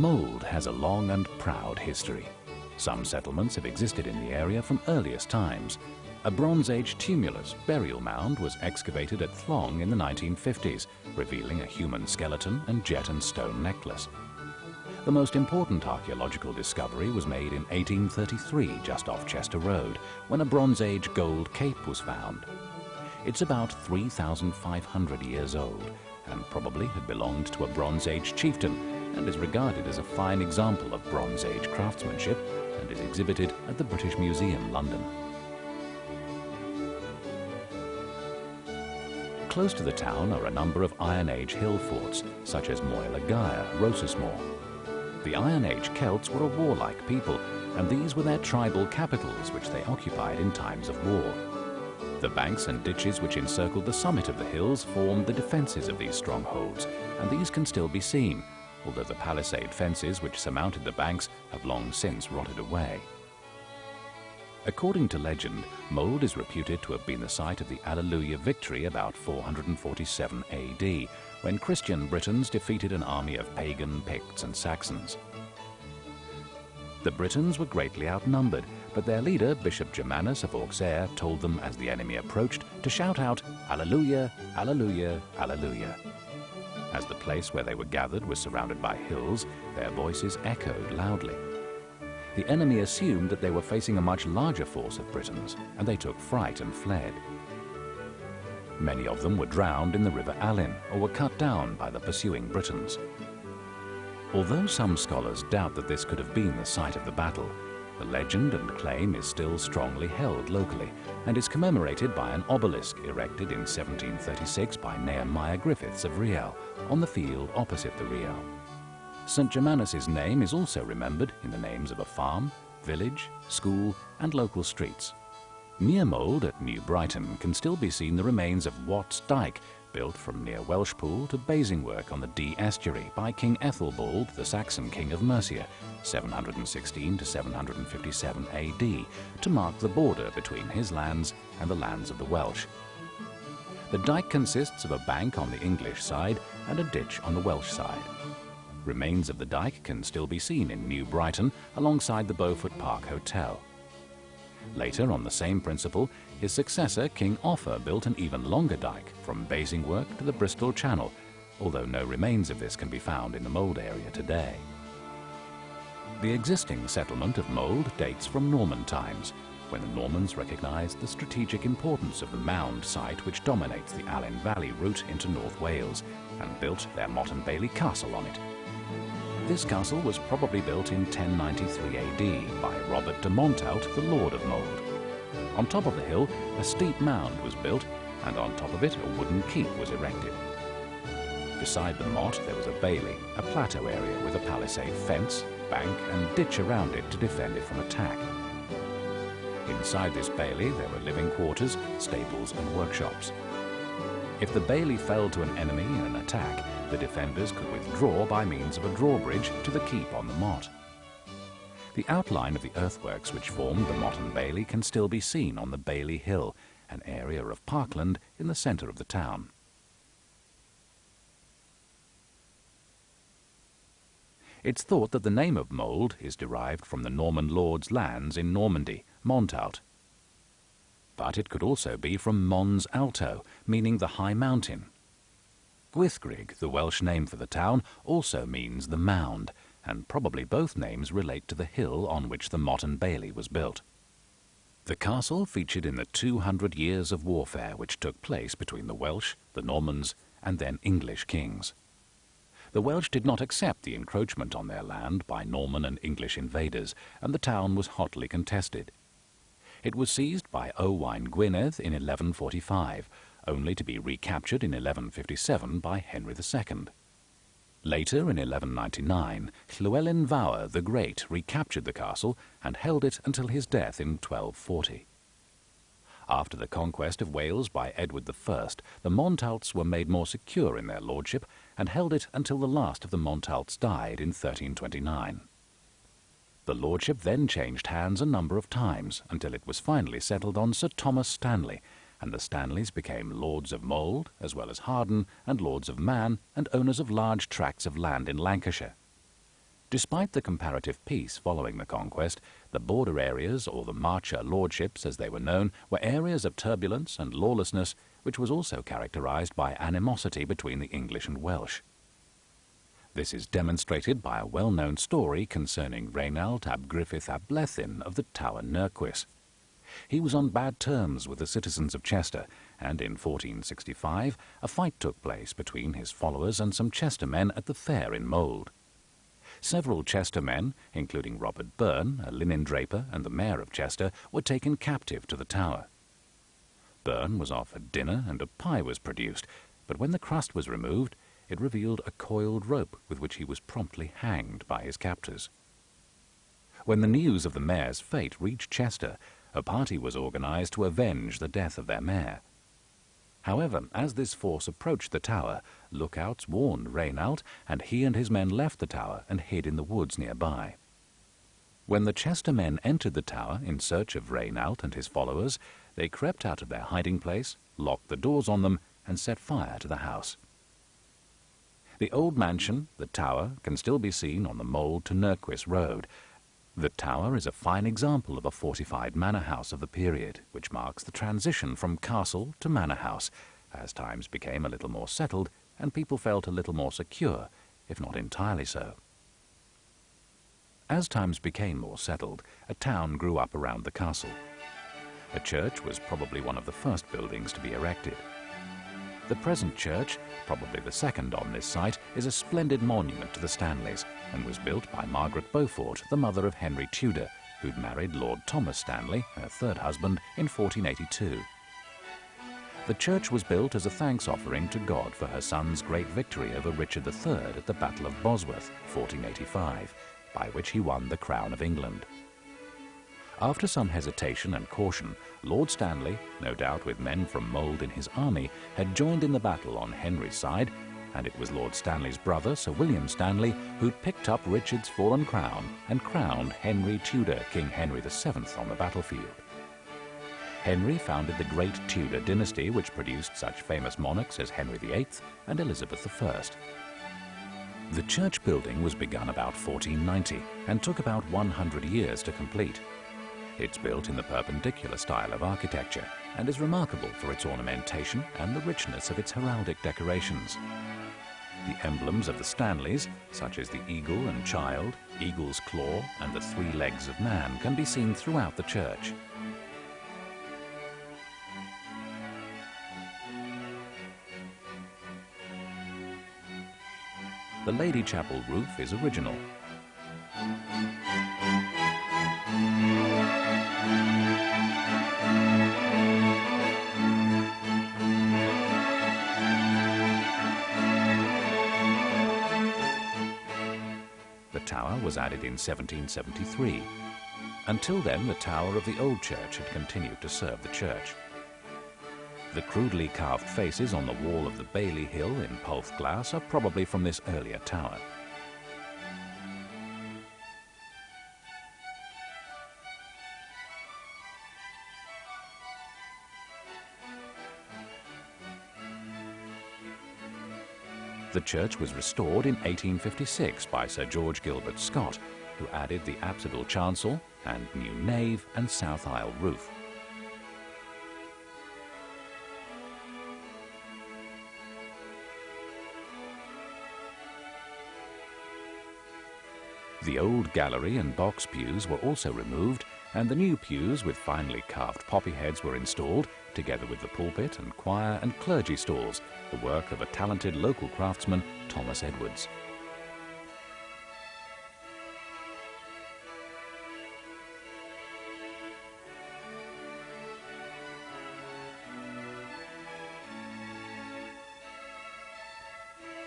Mold has a long and proud history. Some settlements have existed in the area from earliest times. A Bronze Age tumulus burial mound was excavated at Thlong in the 1950s, revealing a human skeleton and jet and stone necklace. The most important archaeological discovery was made in 1833 just off Chester Road, when a Bronze Age gold cape was found. It's about 3,500 years old and probably had belonged to a Bronze Age chieftain and is regarded as a fine example of Bronze Age craftsmanship and is exhibited at the British Museum, London. Close to the town are a number of Iron Age hill forts, such as Moel Gaer, Rosasmore. The Iron Age Celts were a warlike people, and these were their tribal capitals which they occupied in times of war. The banks and ditches which encircled the summit of the hills formed the defences of these strongholds, and these can still be seen, although the palisade fences which surmounted the banks have long since rotted away. According to legend, Mold is reputed to have been the site of the Alleluia victory about 447 AD, when Christian Britons defeated an army of pagan Picts and Saxons. The Britons were greatly outnumbered, but their leader, Bishop Germanus of Auxerre, told them as the enemy approached to shout out, "Alleluia, Alleluia, Alleluia." As the place where they were gathered was surrounded by hills, their voices echoed loudly. The enemy assumed that they were facing a much larger force of Britons, and they took fright and fled. Many of them were drowned in the River Alyn or were cut down by the pursuing Britons. Although some scholars doubt that this could have been the site of the battle, the legend and claim is still strongly held locally and is commemorated by an obelisk erected in 1736 by Nehemiah Griffiths of Riel on the field opposite the Riel. St. Germanus's name is also remembered in the names of a farm, village, school and local streets. Near Mold at New Brighton can still be seen the remains of Wat's Dyke, built from near Welshpool to Basingwork on the Dee estuary by King Ethelbald, the Saxon king of Mercia, 716 to 757 AD, to mark the border between his lands and the lands of the Welsh. The dyke consists of a bank on the English side and a ditch on the Welsh side. Remains of the dyke can still be seen in New Brighton alongside the Beaufort Park Hotel. Later, on the same principle, his successor, King Offa, built an even longer dyke from Basingwork to the Bristol Channel, although no remains of this can be found in the Mold area today. The existing settlement of Mold dates from Norman times, when the Normans recognized the strategic importance of the mound site which dominates the Alyn Valley route into North Wales, and built their Motte and Bailey Castle on it. This castle was probably built in 1093 AD by Robert de Montaut, the Lord of Mold. On top of the hill, a steep mound was built, and on top of it a wooden keep was erected. Beside the motte there was a bailey, a plateau area with a palisade fence, bank and ditch around it to defend it from attack. Inside this bailey there were living quarters, stables and workshops. If the bailey fell to an enemy in an attack, the defenders could withdraw by means of a drawbridge to the keep on the motte. The outline of the earthworks which formed the Motte and Bailey can still be seen on the Bailey Hill, an area of parkland in the centre of the town. It's thought that the name of Mold is derived from the Norman lord's lands in Normandy, Montaut. But it could also be from Mons Alto, meaning the high mountain. Gwythgrig, the Welsh name for the town, also means the mound, and probably both names relate to the hill on which the Motte and Bailey was built. The castle featured in the 200 years of warfare which took place between the Welsh, the Normans, and then English kings. The Welsh did not accept the encroachment on their land by Norman and English invaders, and the town was hotly contested. It was seized by Owain Gwynedd in 1145, only to be recaptured in 1157 by Henry II. Later, in 1199, Llywelyn Fawr the Great recaptured the castle and held it until his death in 1240. After the conquest of Wales by Edward I, the Montauts were made more secure in their lordship and held it until the last of the Montauts died in 1329. The lordship then changed hands a number of times until it was finally settled on Sir Thomas Stanley, and the Stanleys became Lords of Mold, as well as Harden, and Lords of Man, and owners of large tracts of land in Lancashire. Despite the comparative peace following the conquest, the border areas, or the Marcher lordships as they were known, were areas of turbulence and lawlessness, which was also characterized by animosity between the English and Welsh. This is demonstrated by a well-known story concerning Reynald ap Griffith ap Lethin of the Tower Nerquis. He was on bad terms with the citizens of Chester, and in 1465 a fight took place between his followers and some Chester men at the fair in Mold. Several Chester men, including Robert Burn, a linen draper and the mayor of Chester, were taken captive to the Tower. Burn was offered dinner and a pie was produced, but when the crust was removed, it revealed a coiled rope with which he was promptly hanged by his captors. When the news of the mayor's fate reached Chester, a party was organized to avenge the death of their mayor. However, as this force approached the Tower, lookouts warned Reynald, and he and his men left the Tower and hid in the woods nearby. When the Chester men entered the Tower in search of Reynald and his followers, they crept out of their hiding place, locked the doors on them, and set fire to the house. The old mansion, the Tower, can still be seen on the Mold to Nerquis Road. The Tower is a fine example of a fortified manor house of the period, which marks the transition from castle to manor house, as times became a little more settled and people felt a little more secure, if not entirely so. As times became more settled, a town grew up around the castle. A church was probably one of the first buildings to be erected. The present church, probably the second on this site, is a splendid monument to the Stanleys and was built by Margaret Beaufort, the mother of Henry Tudor, who'd married Lord Thomas Stanley, her third husband, in 1482. The church was built as a thanks offering to God for her son's great victory over Richard III at the Battle of Bosworth, 1485, by which he won the crown of England. After some hesitation and caution, Lord Stanley, no doubt with men from Mold in his army, had joined in the battle on Henry's side, and it was Lord Stanley's brother, Sir William Stanley, who'd picked up Richard's fallen crown and crowned Henry Tudor, King Henry VII, on the battlefield. Henry founded the Great Tudor dynasty, which produced such famous monarchs as Henry VIII and Elizabeth I. The church building was begun about 1490 and took about 100 years to complete. It's built in the Perpendicular style of architecture and is remarkable for its ornamentation and the richness of its heraldic decorations. The emblems of the Stanleys, such as the eagle and child, eagle's claw, and the 3 legs of man, can be seen throughout the church. The Lady Chapel roof is original. The tower was added in 1773. Until then, the tower of the old church had continued to serve the church. The crudely carved faces on the wall of the Bailey Hill in Pulth glass are probably from this earlier tower. The church was restored in 1856 by Sir George Gilbert Scott, who added the apsidal chancel and new nave and south aisle roof. The old gallery and box pews were also removed, and the new pews with finely carved poppy heads were installed, together with the pulpit and choir and clergy stalls, the work of a talented local craftsman, Thomas Edwards.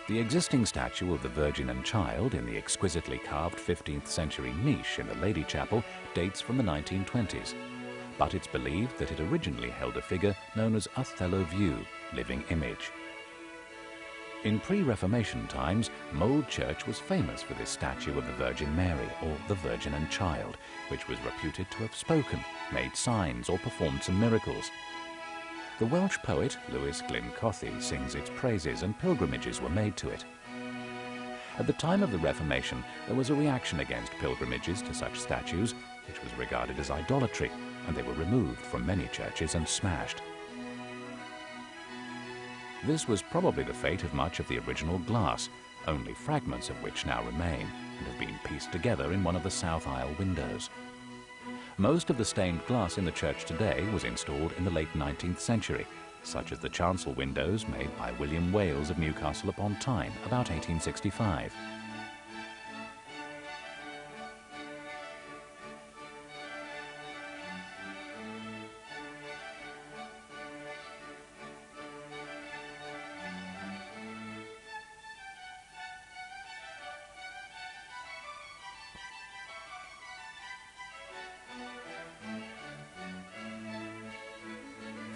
The existing statue of the Virgin and Child in the exquisitely carved 15th century niche in the Lady Chapel dates from the 1920s, but it's believed that it originally held a figure known as Othello View, living image. In pre-Reformation times, Mold Church was famous for this statue of the Virgin Mary, or the Virgin and Child, which was reputed to have spoken, made signs, or performed some miracles. The Welsh poet Lewis Glyn Cothi sings its praises, and pilgrimages were made to it. At the time of the Reformation, there was a reaction against pilgrimages to such statues, which was regarded as idolatry, and they were removed from many churches and smashed. This was probably the fate of much of the original glass, only fragments of which now remain and have been pieced together in one of the south aisle windows. Most of the stained glass in the church today was installed in the late 19th century, such as the chancel windows made by William Wales of Newcastle upon Tyne about 1865.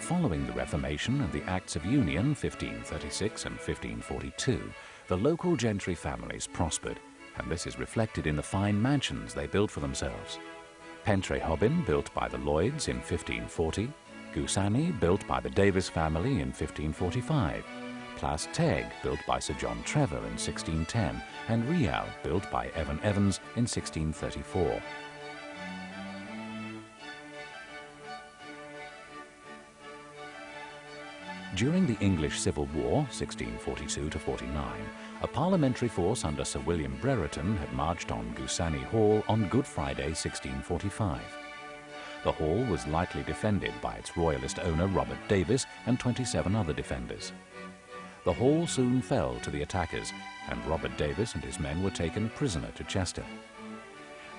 Following the Reformation and the Acts of Union 1536 and 1542, the local gentry families prospered, and this is reflected in the fine mansions they built for themselves. Pentre Hobin, built by the Lloyds in 1540, Goussainny, built by the Davis family in 1545, Place Teague, built by Sir John Trevor in 1610, and Rial, built by Evan Evans in 1634. During the English Civil War, 1642–49, a parliamentary force under Sir William Brereton had marched on Goussainny Hall on Good Friday, 1645. The hall was lightly defended by its royalist owner Robert Davis and 27 other defenders. The hall soon fell to the attackers, and Robert Davis and his men were taken prisoner to Chester.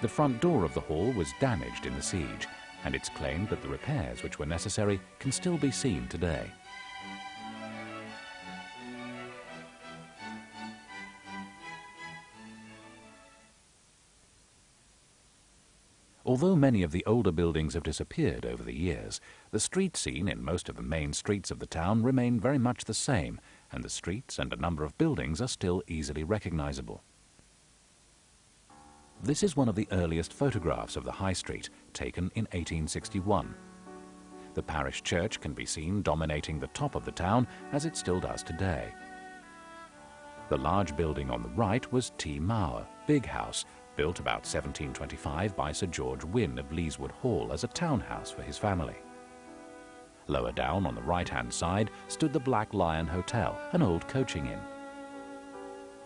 The front door of the hall was damaged in the siege, and it's claimed that the repairs which were necessary can still be seen today. Although many of the older buildings have disappeared over the years, the street scene in most of the main streets of the town remain very much the same, and the streets and a number of buildings are still easily recognizable. This is one of the earliest photographs of the High Street, taken in 1861. The parish church can be seen dominating the top of the town, as it still does today. The large building on the right was T. Mower, Big House, built about 1725 by Sir George Wynne of Leeswood Hall as a townhouse for his family. Lower down on the right-hand side stood the Black Lion Hotel, an old coaching inn.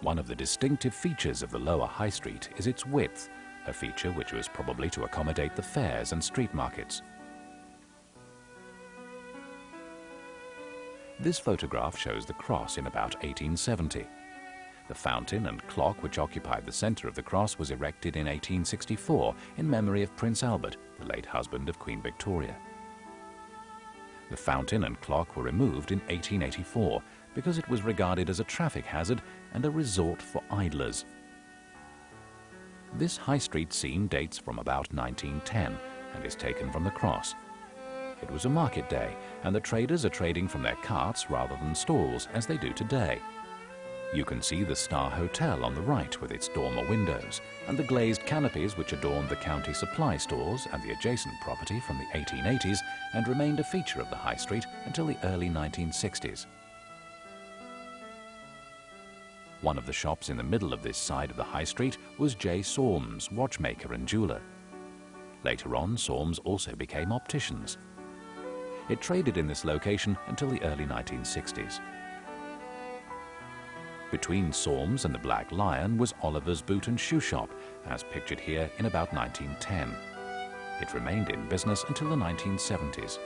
One of the distinctive features of the lower High Street is its width, a feature which was probably to accommodate the fairs and street markets. This photograph shows the cross in about 1870. The fountain and clock which occupied the centre of the cross was erected in 1864 in memory of Prince Albert, the late husband of Queen Victoria. The fountain and clock were removed in 1884 because it was regarded as a traffic hazard and a resort for idlers. This High Street scene dates from about 1910 and is taken from the cross. It was a market day, and the traders are trading from their carts rather than stalls, as they do today. You can see the Star Hotel on the right with its dormer windows, and the glazed canopies which adorned the county supply stores and the adjacent property from the 1880s and remained a feature of the High Street until the early 1960s. One of the shops in the middle of this side of the High Street was J. Sormes, watchmaker and jeweller. Later on, Sormes also became opticians. It traded in this location until the early 1960s. Between Sormes and the Black Lion was Oliver's Boot and Shoe Shop, as pictured here in about 1910. It remained in business until the 1970s.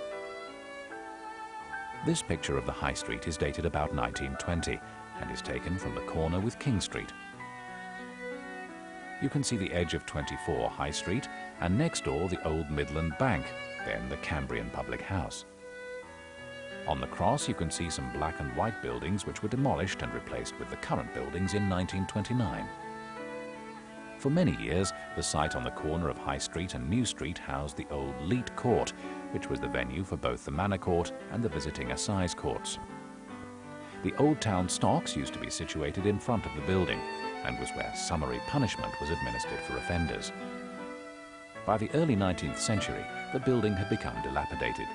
This picture of the High Street is dated about 1920 and is taken from the corner with King Street. You can see the edge of 24 High Street and next door the old Midland Bank, then the Cambrian Public House. On the cross you can see some black and white buildings which were demolished and replaced with the current buildings in 1929. For many years, the site on the corner of High Street and New Street housed the old Leet Court, which was the venue for both the Manor Court and the visiting Assize Courts. The Old Town Stocks used to be situated in front of the building and was where summary punishment was administered for offenders. By the early 19th century, the building had become dilapidated.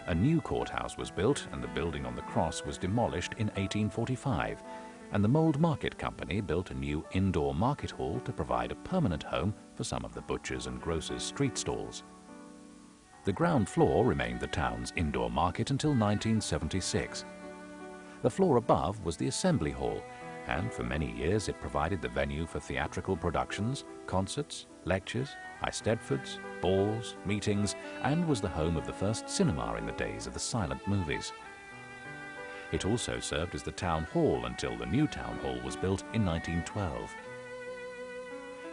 A new courthouse was built and the building on the cross was demolished in 1845, and the Mould Market Company built a new indoor market hall to provide a permanent home for some of the butchers' and grocers' street stalls. The ground floor remained the town's indoor market until 1976. The floor above was the assembly hall, and for many years it provided the venue for theatrical productions, concerts, lectures, Eisteddfods, balls, meetings, and was the home of the first cinema in the days of the silent movies. It also served as the town hall until the new town hall was built in 1912.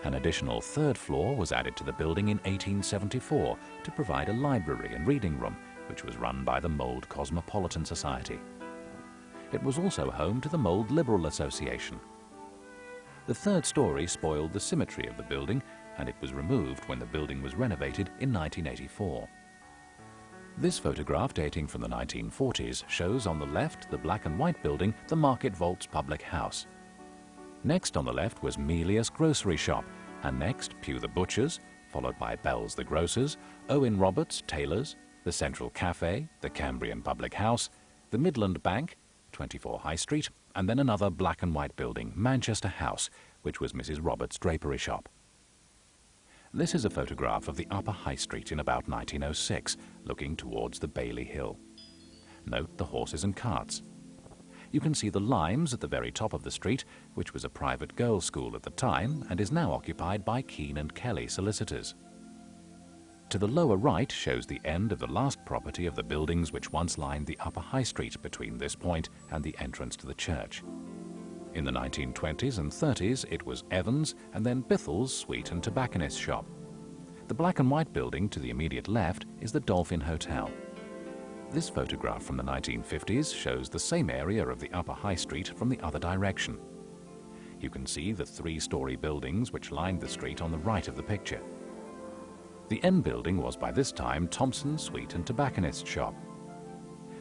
An additional third floor was added to the building in 1874 to provide a library and reading room, which was run by the Mould Cosmopolitan Society. It was also home to the Mould Liberal Association. The third story spoiled the symmetry of the building, and it was removed when the building was renovated in 1984. This photograph, dating from the 1940s, shows on the left the black and white building, the Market Vaults Public House. Next on the left was Melius Grocery Shop, and next Pugh the Butchers, followed by Bell's the Grocers, Owen Roberts Tailors, the Central Cafe, the Cambrian Public House, the Midland Bank, 24 High Street, and then another black and white building, Manchester House, which was Mrs. Roberts' drapery shop. This is a photograph of the Upper High Street in about 1906, looking towards the Bailey Hill. Note the horses and carts. You can see the Limes at the very top of the street, which was a private girls' school at the time and is now occupied by Keane and Kelly solicitors. To the lower right shows the end of the last property of the buildings which once lined the Upper High Street between this point and the entrance to the church. In the 1920s and 30s it was Evans and then Bithel's Sweet and Tobacconist's shop. The black and white building to the immediate left is the Dolphin Hotel. This photograph from the 1950s shows the same area of the Upper High Street from the other direction. You can see the three-story buildings which lined the street on the right of the picture. The end building was by this time Thompson Sweet and Tobacconist's shop.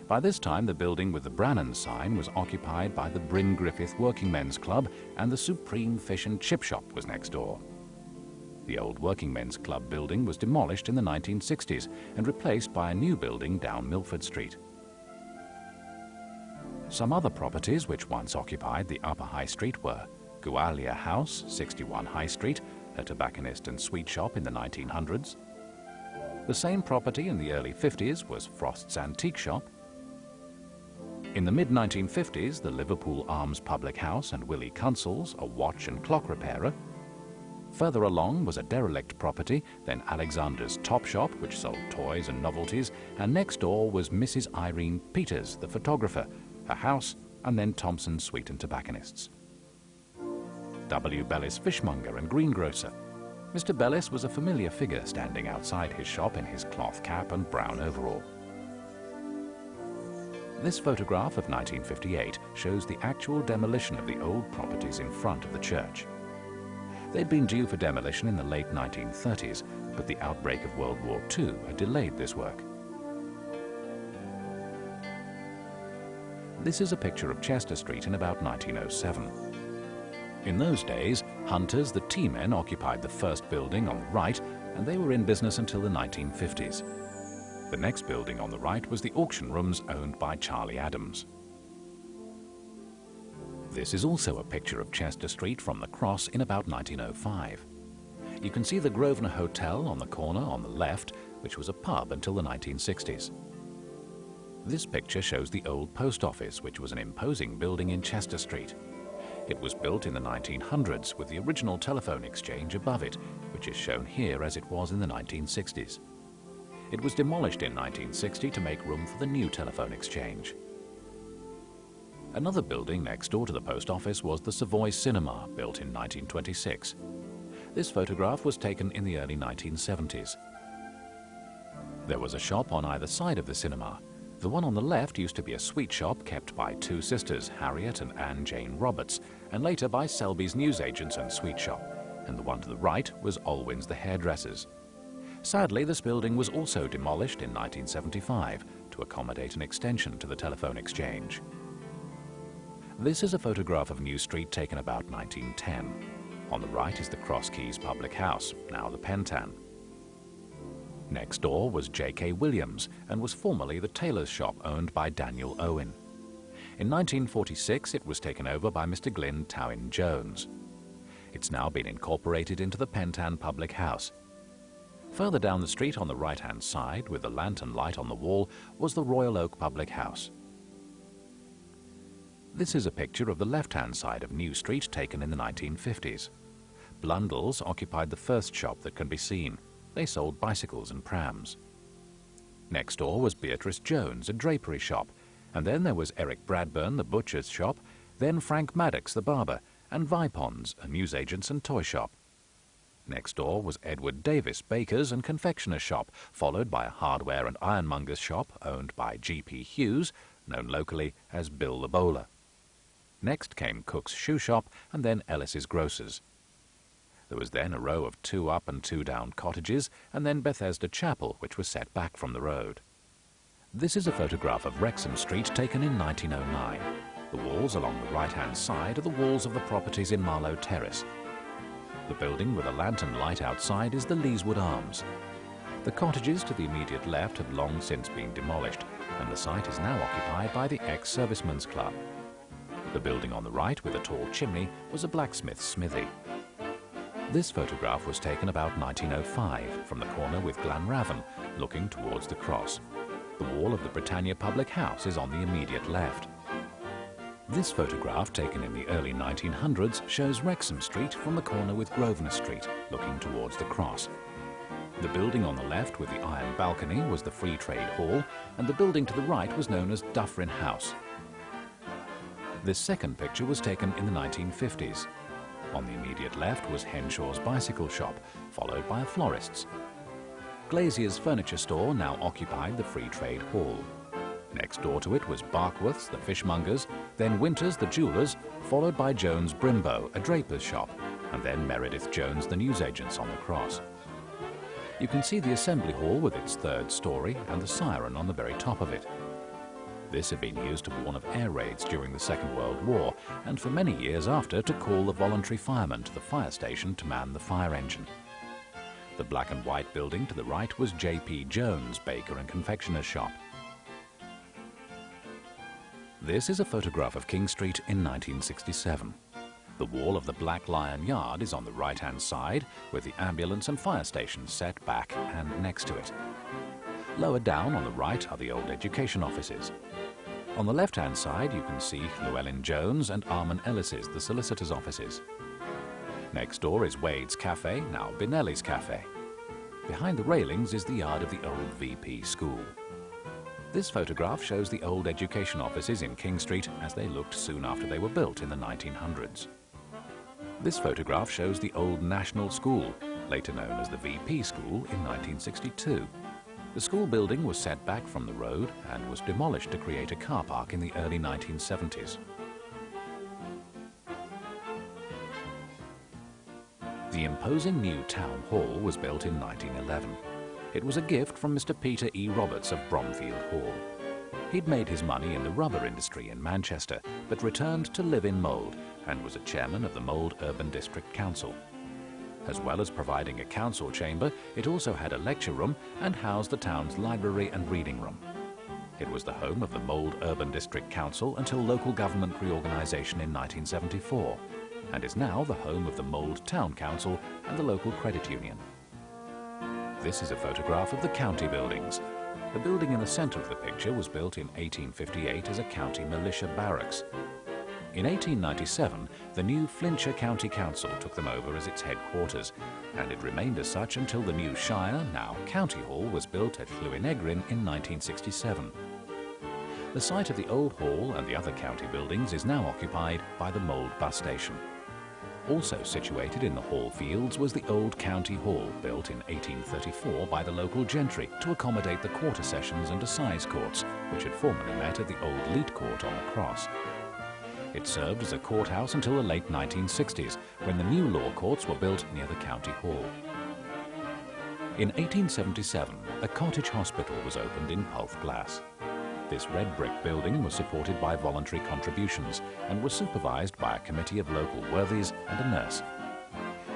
By this time the building with the Brannan sign was occupied by the Bryn Griffith Working Men's Club, and the Supreme Fish and Chip Shop was next door. The old Working Men's Club building was demolished in the 1960s and replaced by a new building down Milford Street. Some other properties which once occupied the Upper High Street were Goualia House, 61 High Street, a tobacconist and sweet shop in the 1900s. The same property in the early 50s was Frost's Antique Shop. In the mid-1950s, the Liverpool Arms Public House and Willie Kunsel's, a watch and clock repairer. Further along was a derelict property, then Alexander's Top Shop, which sold toys and novelties, and next door was Mrs. Irene Peters, the photographer, her house, and then Thompson's Sweet and Tobacconists. W. Bellis Fishmonger and Greengrocer. Mr. Bellis was a familiar figure standing outside his shop in his cloth cap and brown overall. This photograph of 1958 shows the actual demolition of the old properties in front of the church. They'd been due for demolition in the late 1930s, but the outbreak of World War II had delayed this work. This is a picture of Chester Street in about 1907. In those days, Hunters, the tea-men, occupied the first building on the right, and they were in business until the 1950s. The next building on the right was the auction rooms owned by Charlie Adams. This is also a picture of Chester Street from the cross in about 1905. You can see the Grosvenor Hotel on the corner on the left, which was a pub until the 1960s. This picture shows the old post office, which was an imposing building in Chester Street. It was built in the 1900s with the original telephone exchange above it, which is shown here as it was in the 1960s. It was demolished in 1960 to make room for the new telephone exchange. Another building next door to the post office was the Savoy Cinema, built in 1926. This photograph was taken in the early 1970s. There was a shop on either side of the cinema. The one on the left used to be a sweet shop kept by two sisters, Harriet and Anne Jane Roberts, and later by Selby's newsagents and sweet shop, and the one to the right was Alwyn's the hairdressers. Sadly, this building was also demolished in 1975 to accommodate an extension to the telephone exchange. This is a photograph of New Street taken about 1910. On the right is the Cross Keys Public House, now the Pentan. Next door was J.K. Williams and was formerly the tailor's shop owned by Daniel Owen. In 1946, it was taken over by Mr. Glyn Towyn Jones. It's now been incorporated into the Pentan Public House. Further down the street on the right-hand side, with the lantern light on the wall, was the Royal Oak Public House. This is a picture of the left-hand side of New Street taken in the 1950s. Blundell's occupied the first shop that can be seen. They sold bicycles and prams. Next door was Beatrice Jones, a drapery shop, and then there was Eric Bradburn, the butcher's shop, then Frank Maddox, the barber, and Vipons, a newsagent's and toy shop. Next door was Edward Davis, baker's and confectioner's shop, followed by a hardware and ironmonger's shop owned by G.P. Hughes, known locally as Bill the Bowler. Next came Cook's shoe shop and then Ellis's grocers. There was then a row of 2 up and 2 down cottages, and then Bethesda Chapel, which was set back from the road. This is a photograph of Wrexham Street taken in 1909. The walls along the right-hand side are the walls of the properties in Marlow Terrace. The building with a lantern light outside is the Leeswood Arms. The cottages to the immediate left have long since been demolished, and the site is now occupied by the ex-Servicemen's Club. The building on the right with a tall chimney was a blacksmith's smithy. This photograph was taken about 1905 from the corner with Glanravon, looking towards the cross. The wall of the Britannia Public House is on the immediate left. This photograph, taken in the early 1900s, shows Wrexham Street from the corner with Grosvenor Street, looking towards the cross. The building on the left with the iron balcony was the Free Trade Hall, and the building to the right was known as Dufferin House. This second picture was taken in the 1950s. On the immediate left was Henshaw's bicycle shop, followed by a florist's. Glazier's furniture store now occupied the Free Trade Hall. Next door to it was Barkworth's, the fishmonger's, then Winter's, the jeweller's, followed by Jones Brimbo, a draper's shop, and then Meredith Jones, the newsagent's on the cross. You can see the assembly hall with its 3rd story and the siren on the very top of it. This had been used to warn of air raids during the Second World War, and for many years after to call the voluntary firemen to the fire station to man the fire engine. The black and white building to the right was J.P. Jones, baker and confectioner's shop. This is a photograph of King Street in 1967. The wall of the Black Lion Yard is on the right-hand side, with the ambulance and fire stations set back and next to it. Lower down on the right are the old education offices. On the left-hand side you can see Llewellyn Jones and Armand Ellis's, the solicitors' offices. Next door is Wade's Cafe, now Benelli's Cafe. Behind the railings is the yard of the old VP school. This photograph shows the old education offices in King Street as they looked soon after they were built in the 1900s. This photograph shows the old National School, later known as the VP School, in 1962. The school building was set back from the road and was demolished to create a car park in the early 1970s. The imposing new town hall was built in 1911. It was a gift from Mr. Peter E. Roberts of Bromfield Hall. He'd made his money in the rubber industry in Manchester, but returned to live in Mold and was a chairman of the Mold Urban District Council. As well as providing a council chamber, it also had a lecture room and housed the town's library and reading room. It was the home of the Mold Urban District Council until local government reorganisation in 1974, and is now the home of the Mold Town Council and the local credit union. This is a photograph of the county buildings. The building in the centre of the picture was built in 1858 as a county militia barracks. In 1897, the new Flintshire County Council took them over as its headquarters, and it remained as such until the new Shire, now County Hall, was built at Llwynegrin in 1967. The site of the old hall and the other county buildings is now occupied by the Mold bus station. Also situated in the hall fields was the old County Hall, built in 1834 by the local gentry to accommodate the quarter sessions and assize courts, which had formerly met at the old Leet Court on the Cross. It served as a courthouse until the late 1960s, when the new law courts were built near the County Hall. In 1877, a cottage hospital was opened in Pulthglass. This red brick building was supported by voluntary contributions and was supervised by a committee of local worthies and a nurse.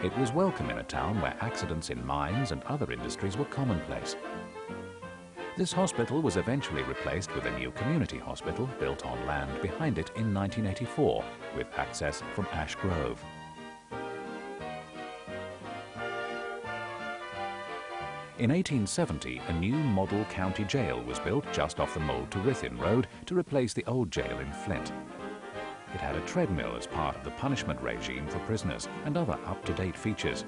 It was welcome in a town where accidents in mines and other industries were commonplace. This hospital was eventually replaced with a new community hospital built on land behind it in 1984, with access from Ash Grove. In 1870, a new model county jail was built just off the Mold to Ruthin Road to replace the old jail in Flint. It had a treadmill as part of the punishment regime for prisoners and other up-to-date features.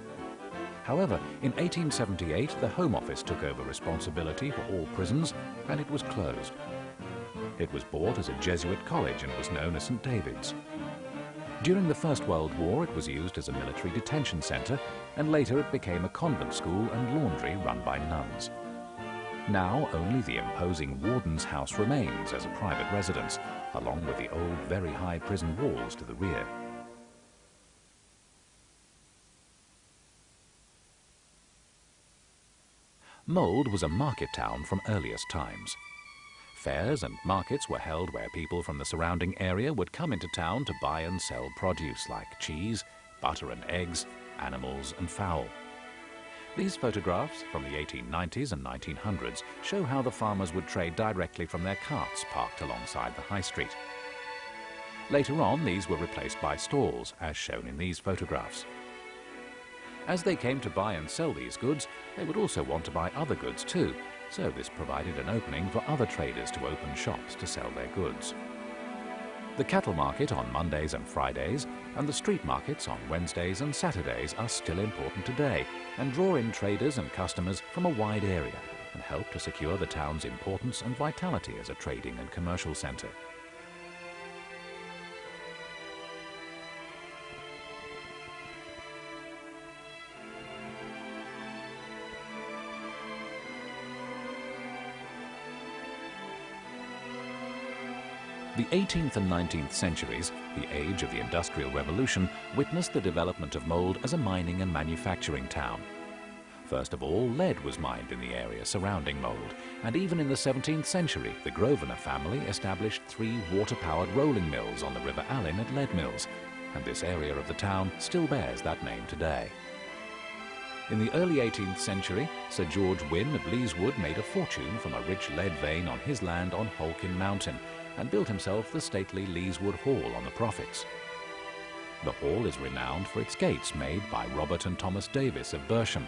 However, in 1878, the Home Office took over responsibility for all prisons, and it was closed. It was bought as a Jesuit college and was known as St. David's. During the First World War, it was used as a military detention centre, and later it became a convent school and laundry run by nuns. Now only the imposing Warden's House remains as a private residence, along with the old, very high prison walls to the rear. Mold was a market town from earliest times. Fairs and markets were held where people from the surrounding area would come into town to buy and sell produce like cheese, butter and eggs, animals and fowl. These photographs from the 1890s and 1900s show how the farmers would trade directly from their carts parked alongside the high street. Later on, these were replaced by stalls, as shown in these photographs. As they came to buy and sell these goods, they would also want to buy other goods too, so this provided an opening for other traders to open shops to sell their goods. The cattle market on Mondays and Fridays and the street markets on Wednesdays and Saturdays are still important today and draw in traders and customers from a wide area and help to secure the town's importance and vitality as a trading and commercial centre. The 18th and 19th centuries, the age of the Industrial Revolution, witnessed the development of Mold as a mining and manufacturing town. First of all, lead was mined in the area surrounding Mold, and even in the 17th century, the Grosvenor family established 3 water-powered rolling mills on the River Allen at Lead Mills, and this area of the town still bears that name today. In the early 18th century, Sir George Wynne of Leeswood made a fortune from a rich lead vein on his land on Holkin Mountain, and built himself the stately Leeswood Hall on the profits. The hall is renowned for its gates made by Robert and Thomas Davis of Bersham.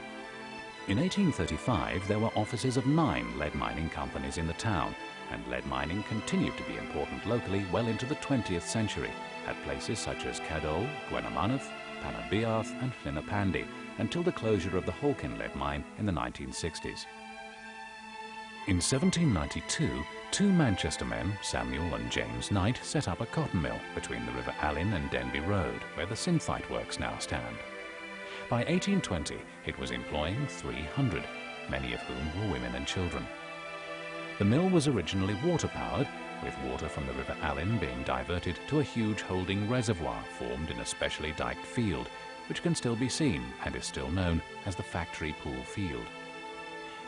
In 1835, there were offices of 9 lead mining companies in the town, and lead mining continued to be important locally well into the 20th century, at places such as Cadole, Gwenamanath, Panabearth and Flinnapandi, until the closure of the Holkin lead mine in the 1960s. In 1792, 2 Manchester men, Samuel and James Knight, set up a cotton mill between the River Allen and Denby Road, where the Synthite Works now stand. By 1820, it was employing 300, many of whom were women and children. The mill was originally water-powered, with water from the River Allen being diverted to a huge holding reservoir formed in a specially diked field, which can still be seen and is still known as the Factory Pool Field.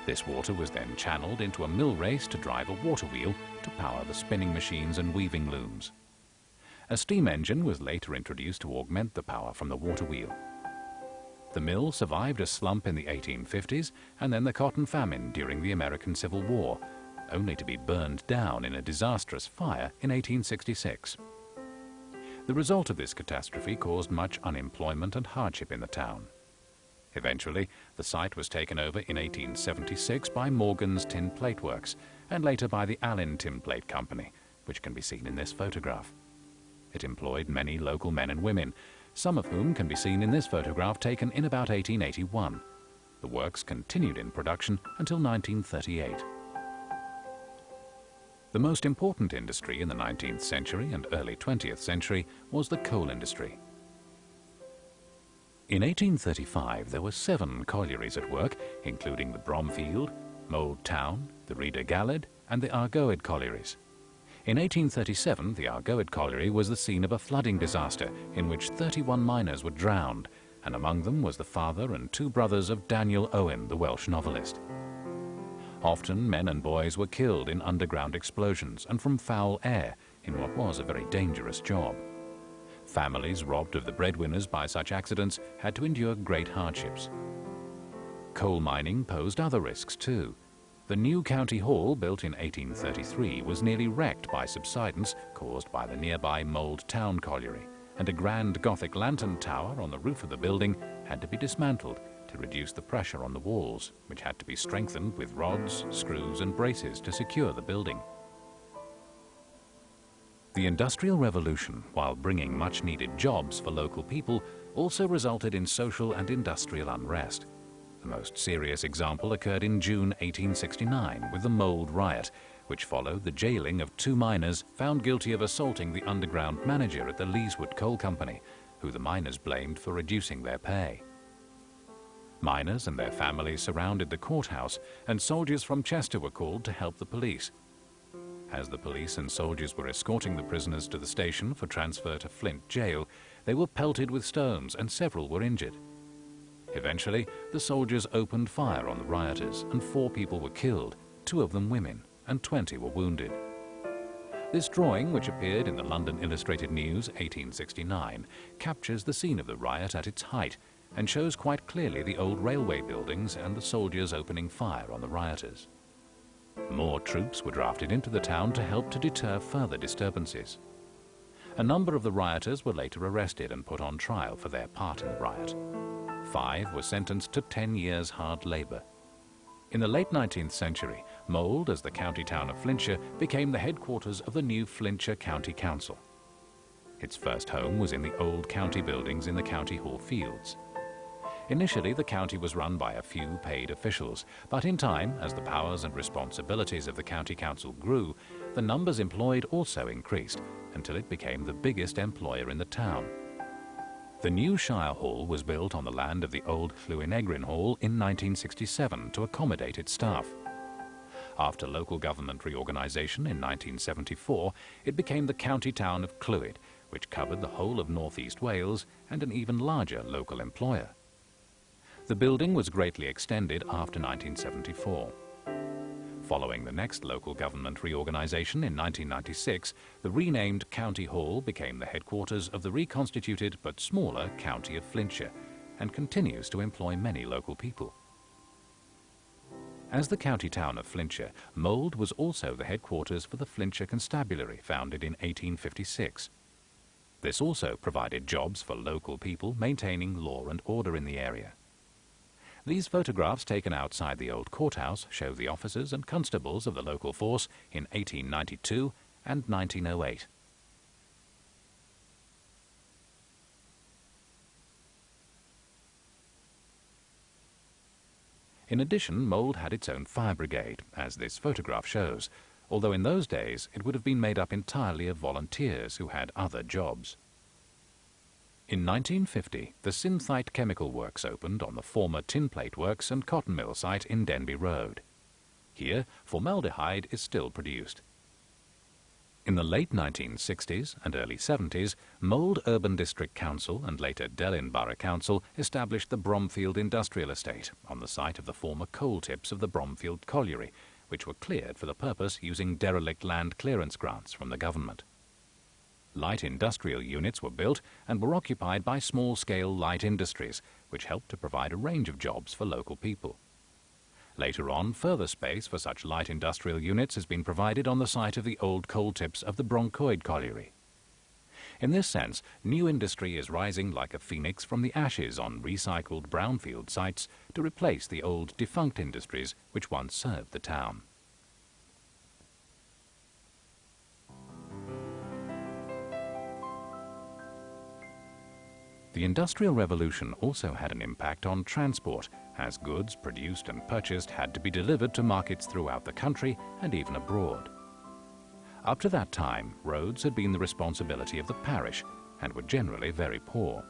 This water was then channeled into a mill race to drive a water wheel to power the spinning machines and weaving looms. A steam engine was later introduced to augment the power from the water wheel. The mill survived a slump in the 1850s and then the cotton famine during the American Civil War, only to be burned down in a disastrous fire in 1866. The result of this catastrophe caused much unemployment and hardship in the town. Eventually, the site was taken over in 1876 by Morgan's Tin Plate Works and later by the Allen Tin Plate Company, which can be seen in this photograph. It employed many local men and women, some of whom can be seen in this photograph taken in about 1881. The works continued in production until 1938. The most important industry in the 19th century and early 20th century was the coal industry. In 1835, there were 7 collieries at work, including the Bromfield, Mold Town, the Rheda Gallard, and the Argoed collieries. In 1837, the Argoed colliery was the scene of a flooding disaster in which 31 miners were drowned, and among them was the father and 2 brothers of Daniel Owen, the Welsh novelist. Often men and boys were killed in underground explosions and from foul air in what was a very dangerous job. Families robbed of the breadwinners by such accidents had to endure great hardships. Coal mining posed other risks too. The new county hall, built in 1833, was nearly wrecked by subsidence caused by the nearby Mold Town Colliery, and a grand Gothic lantern tower on the roof of the building had to be dismantled to reduce the pressure on the walls, which had to be strengthened with rods, screws and braces to secure the building. The Industrial Revolution, while bringing much-needed jobs for local people, also resulted in social and industrial unrest. The most serious example occurred in June 1869 with the Mold Riot, which followed the jailing of 2 miners found guilty of assaulting the underground manager at the Leeswood Coal Company, who the miners blamed for reducing their pay. Miners and their families surrounded the courthouse, and soldiers from Chester were called to help the police. As the police and soldiers were escorting the prisoners to the station for transfer to Flint Jail, they were pelted with stones and several were injured. Eventually, the soldiers opened fire on the rioters and 4 people were killed, 2 of them women, and 20 were wounded. This drawing, which appeared in the London Illustrated News 1869, captures the scene of the riot at its height and shows quite clearly the old railway buildings and the soldiers opening fire on the rioters. More troops were drafted into the town to help to deter further disturbances. A number of the rioters were later arrested and put on trial for their part in the riot. 5 were sentenced to 10 years hard labour. In the late 19th century, Mold, as the county town of Flintshire, became the headquarters of the new Flintshire County Council. Its first home was in the old county buildings in the County Hall Fields. Initially, the county was run by a few paid officials, but in time, as the powers and responsibilities of the county council grew, the numbers employed also increased, until it became the biggest employer in the town. The new Shire Hall was built on the land of the old Llwynegrin Hall in 1967 to accommodate its staff. After local government reorganisation in 1974, it became the county town of Clwyd, which covered the whole of North East Wales and an even larger local employer. The building was greatly extended after 1974. Following the next local government reorganisation in 1996, the renamed County Hall became the headquarters of the reconstituted but smaller County of Flintshire and continues to employ many local people. As the county town of Flintshire, Mold was also the headquarters for the Flintshire Constabulary, founded in 1856. This also provided jobs for local people maintaining law and order in the area. These photographs taken outside the old courthouse show the officers and constables of the local force in 1892 and 1908. In addition, Mold had its own fire brigade, as this photograph shows, although in those days it would have been made up entirely of volunteers who had other jobs. In 1950, the Synthite Chemical Works opened on the former tin plate works and cotton mill site in Denby Road. Here, formaldehyde is still produced. In the late 1960s and early 70s, Mold Urban District Council and later Delyn Borough Council established the Bromfield Industrial Estate on the site of the former coal tips of the Bromfield Colliery, which were cleared for the purpose using derelict land clearance grants from the government. Light industrial units were built and were occupied by small-scale light industries, which helped to provide a range of jobs for local people. Later on, further space for such light industrial units has been provided on the site of the old coal tips of the Broncoid Colliery. In this sense, new industry is rising like a phoenix from the ashes on recycled brownfield sites to replace the old defunct industries which once served the town. The Industrial Revolution also had an impact on transport, as goods produced and purchased had to be delivered to markets throughout the country and even abroad. Up to that time, roads had been the responsibility of the parish and were generally very poor.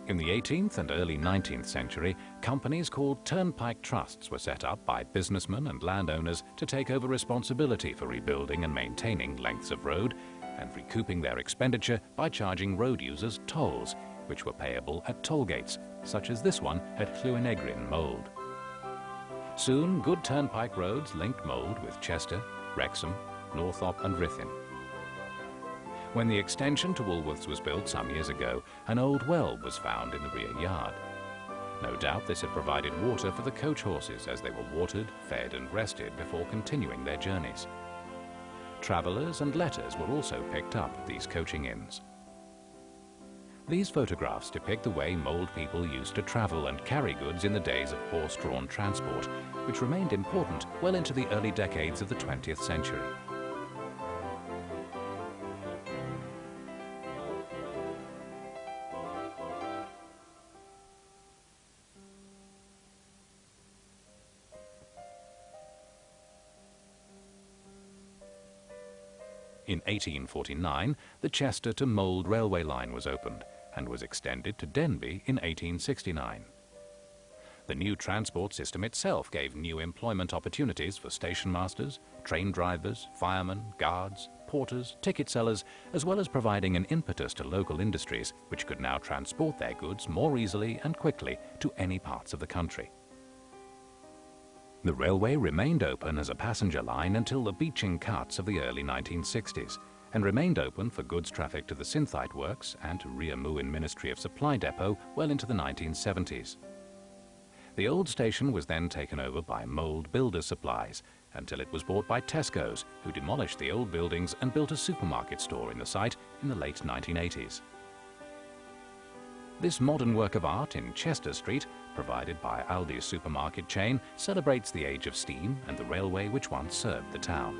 In the 18th and early 19th century, companies called turnpike trusts were set up by businessmen and landowners to take over responsibility for rebuilding and maintaining lengths of road and recouping their expenditure by charging road users tolls, which were payable at toll gates, such as this one at Llwynegrin Mold. Soon, good turnpike roads linked Mold with Chester, Wrexham, Northop and Ruthin. When the extension to Woolworths was built some years ago, an old well was found in the rear yard. No doubt this had provided water for the coach horses as they were watered, fed and rested before continuing their journeys. Travellers and letters were also picked up at these coaching inns. These photographs depict the way Mold people used to travel and carry goods in the days of horse-drawn transport, which remained important well into the early decades of the 20th century. In 1849, the Chester to Mold railway line was opened and was extended to Denbigh in 1869. The new transport system itself gave new employment opportunities for station masters, train drivers, firemen, guards, porters, ticket sellers, as well as providing an impetus to local industries which could now transport their goods more easily and quickly to any parts of the country. The railway remained open as a passenger line until the Beeching cuts of the early 1960s, and remained open for goods traffic to the Synthite Works and to Riamuin Ministry of Supply Depot well into the 1970s. The old station was then taken over by Mold Builder Supplies until it was bought by Tesco's, who demolished the old buildings and built a supermarket store in the site in the late 1980s. This modern work of art in Chester Street, provided by Aldi's supermarket chain, celebrates the age of steam and the railway which once served the town.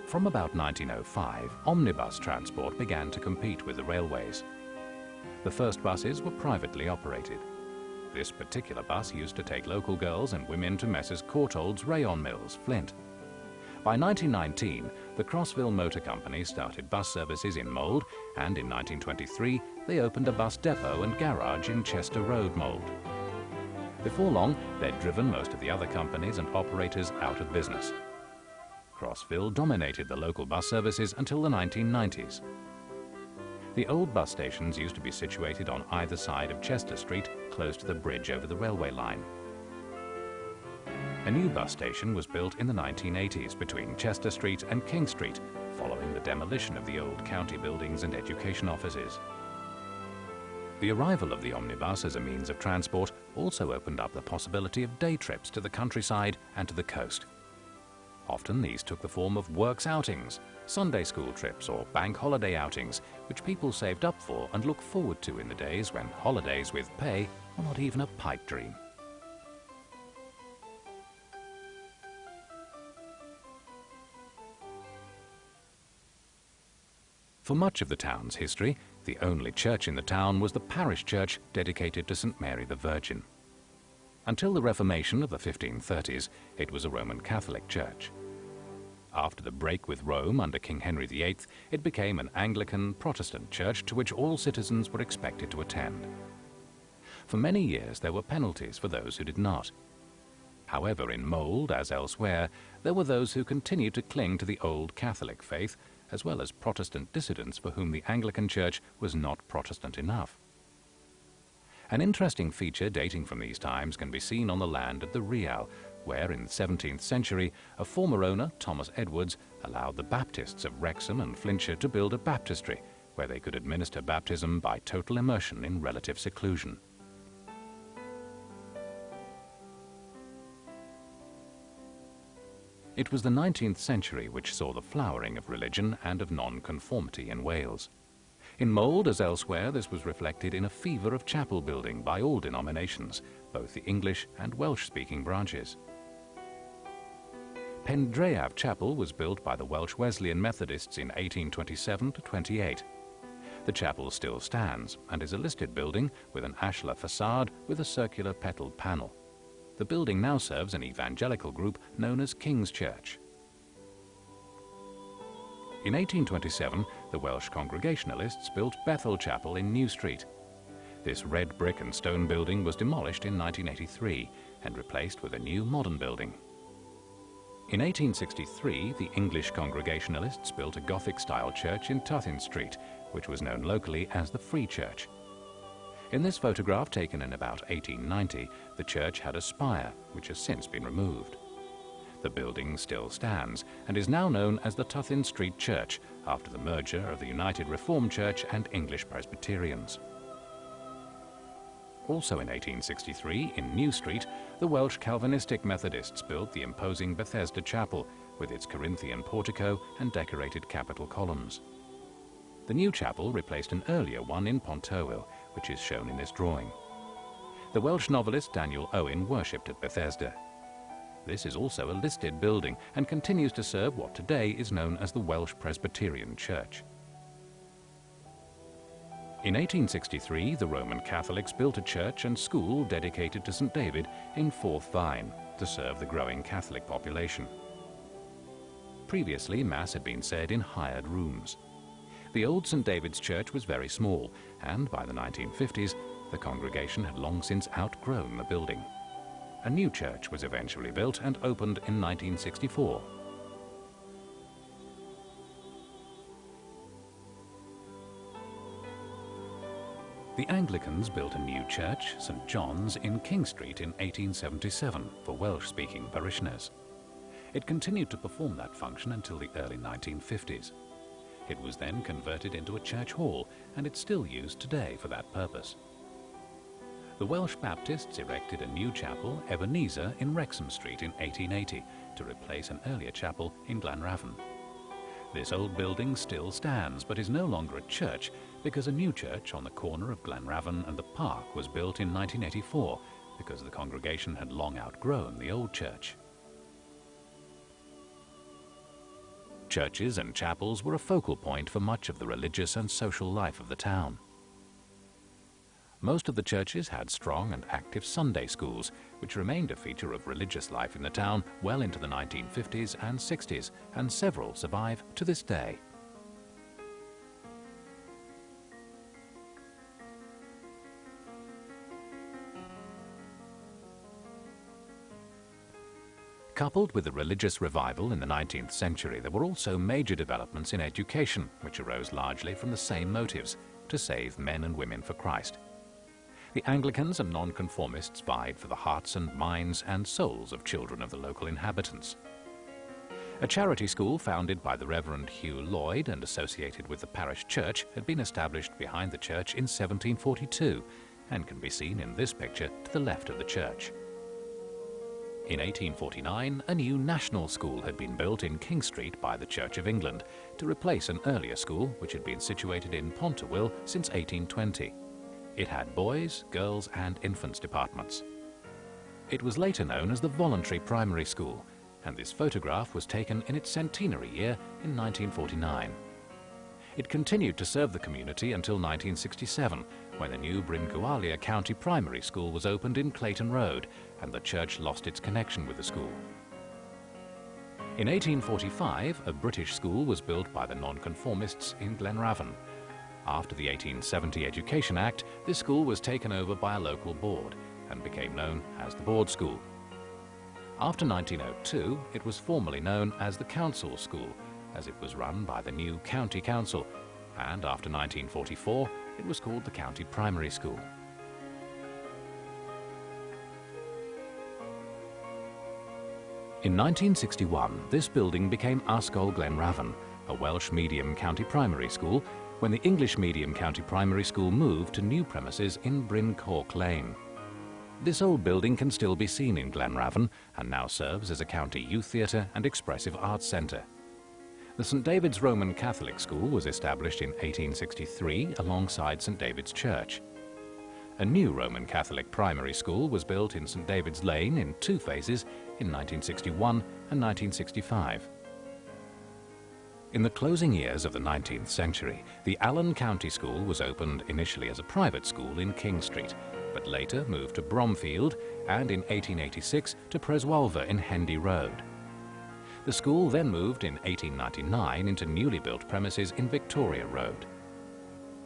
From about 1905, omnibus transport began to compete with the railways. The first buses were privately operated. This particular bus used to take local girls and women to Messrs. Courtaulds Rayon Mills, Flint. By 1919, the Crossville Motor Company started bus services in Mold, and in 1923 they opened a bus depot and garage in Chester Road, Mold. Before long, they'd driven most of the other companies and operators out of business. Crossville dominated the local bus services until the 1990s. The old bus stations used to be situated on either side of Chester Street, close to the bridge over the railway line. A new bus station was built in the 1980s between Chester Street and King Street, following the demolition of the old county buildings and education offices. The arrival of the omnibus as a means of transport also opened up the possibility of day trips to the countryside and to the coast. Often these took the form of works outings, Sunday school trips or bank holiday outings, which people saved up for and looked forward to in the days when holidays with pay were not even a pipe dream. For much of the town's history, the only church in the town was the parish church dedicated to St. Mary the Virgin. Until the Reformation of the 1530s, it was a Roman Catholic church. After the break with Rome under King Henry VIII, it became an Anglican Protestant church to which all citizens were expected to attend. For many years there were penalties for those who did not. However, in Mold, as elsewhere, there were those who continued to cling to the old Catholic faith, as well as Protestant dissidents for whom the Anglican Church was not Protestant enough. An interesting feature dating from these times can be seen on the land at the Real, where in the 17th century a former owner, Thomas Edwards, allowed the Baptists of Wrexham and Flintshire to build a baptistry where they could administer baptism by total immersion in relative seclusion. It was the 19th century which saw the flowering of religion and of non-conformity in Wales. In Mold, as elsewhere, this was reflected in a fever of chapel building by all denominations, both the English and Welsh-speaking branches. Pendreaf Chapel was built by the Welsh Wesleyan Methodists in 1827-28. The chapel still stands and is a listed building with an ashlar facade with a circular petalled panel. The building now serves an evangelical group known as King's Church. In 1827, the Welsh Congregationalists built Bethel Chapel in New Street. This red brick and stone building was demolished in 1983 and replaced with a new modern building. In 1863, the English Congregationalists built a Gothic-style church in Tuthin Street, which was known locally as the Free Church. In this photograph taken in about 1890, the church had a spire, which has since been removed. The building still stands and is now known as the Tuthin Street Church, after the merger of the United Reformed Church and English Presbyterians. Also in 1863, in New Street, the Welsh Calvinistic Methodists built the imposing Bethesda Chapel with its Corinthian portico and decorated capital columns. The new chapel replaced an earlier one in Pontorwyl, which is shown in this drawing. The Welsh novelist Daniel Owen worshipped at Bethesda. This is also a listed building and continues to serve what today is known as the Welsh Presbyterian Church. In 1863, the Roman Catholics built a church and school dedicated to St. David in Forth Vine to serve the growing Catholic population. Previously, Mass had been said in hired rooms. The old St. David's Church was very small, and by the 1950s, the congregation had long since outgrown the building. A new church was eventually built and opened in 1964. The Anglicans built a new church, St. John's, in King Street in 1877 for Welsh-speaking parishioners. It continued to perform that function until the early 1950s. It was then converted into a church hall, and it's still used today for that purpose. The Welsh Baptists erected a new chapel, Ebenezer, in Wrexham Street in 1880 to replace an earlier chapel in Glanravon. This old building still stands, but is no longer a church because a new church on the corner of Glanravon and the park was built in 1984 because the congregation had long outgrown the old church. Churches and chapels were a focal point for much of the religious and social life of the town. Most of the churches had strong and active Sunday schools, which remained a feature of religious life in the town well into the 1950s and 60s, and several survive to this day. Coupled with the religious revival in the 19th century, there were also major developments in education, which arose largely from the same motives, to save men and women for Christ. The Anglicans and Nonconformists vied for the hearts and minds and souls of children of the local inhabitants. A charity school founded by the Reverend Hugh Lloyd and associated with the parish church had been established behind the church in 1742 and can be seen in this picture to the left of the church. In 1849, a new national school had been built in King Street by the Church of England to replace an earlier school which had been situated in Pontorwyl since 1820. It had boys, girls and infants departments. It was later known as the Voluntary Primary School, and this photograph was taken in its centenary year in 1949. It continued to serve the community until 1967, when the new Bryn Gwalia County Primary School was opened in Clayton Road, and the church lost its connection with the school. In 1845, a British school was built by the Nonconformists in Glenravon. After the 1870 Education Act, this school was taken over by a local board and became known as the Board School. After 1902, it was formally known as the Council School, as it was run by the new County Council, and after 1944, it was called the County Primary School. In 1961, this building became Ysgol Glenravon, a Welsh medium county primary school, when the English medium county primary school moved to new premises in Bryn Cork Lane. This old building can still be seen in Glenravon and now serves as a county youth theatre and expressive arts centre. The St. David's Roman Catholic School was established in 1863 alongside St. David's Church. A new Roman Catholic primary school was built in St. David's Lane in two phases in 1961 and 1965. In the closing years of the 19th century, the Allen County School was opened initially as a private school in King Street, but later moved to Bromfield and in 1886 to Preswalva in Hendy Road. The school then moved in 1899 into newly built premises in Victoria Road.